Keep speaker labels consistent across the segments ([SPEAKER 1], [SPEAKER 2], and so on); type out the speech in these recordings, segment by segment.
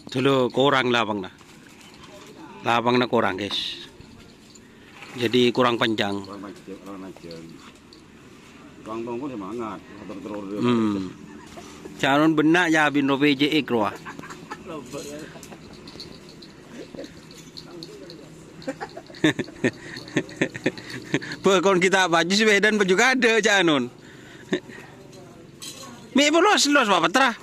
[SPEAKER 1] Dulu kurang labang na. Labang na kurang guys. Jadi kurang panjang.
[SPEAKER 2] Kurang tongkol semangat.
[SPEAKER 1] Calon benak ya bin PJE keluar. Pekon kita baju sepedan baju kade Canon. Mi los Bapak terah.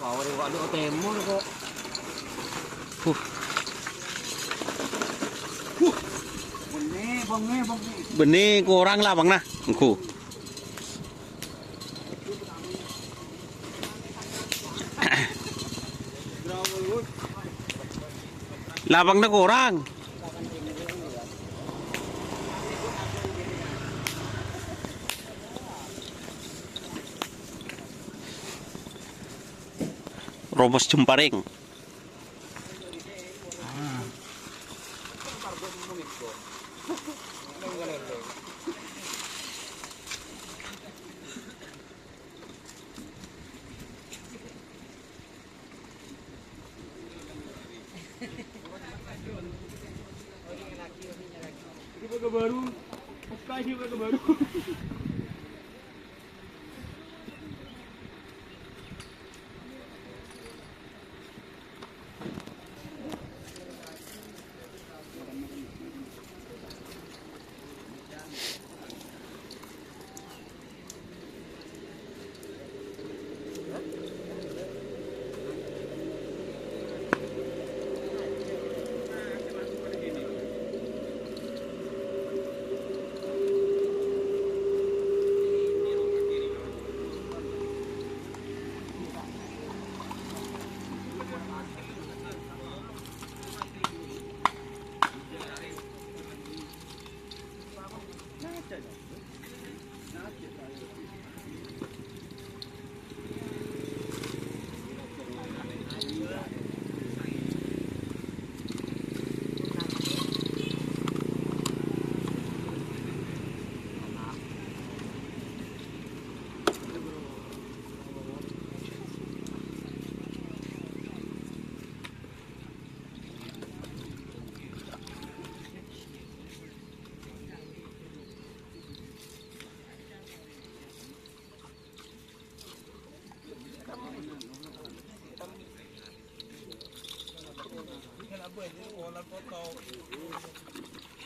[SPEAKER 1] Benih kurang lah bang nah. Engku. Labangnya kurang. Robos Jemparing.
[SPEAKER 2] Baru, buka juga baru.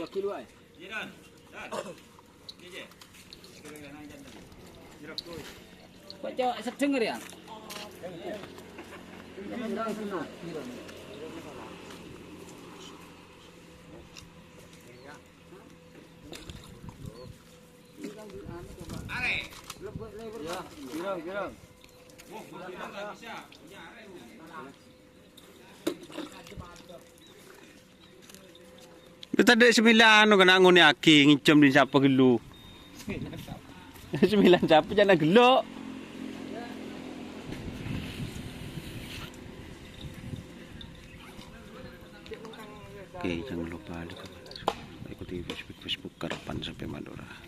[SPEAKER 2] Kilo ay. Dan. Nije. Baca sedengar ya. Are. Ya, girang. Oh, enggak bisa. Punya are.
[SPEAKER 1] Kita ada 9 kena ngoni aki ngicem di siapa gelu. 9 siapa jangan gelok. Oke, jangan lupa ikuti Facebook Karapan sampai Madura.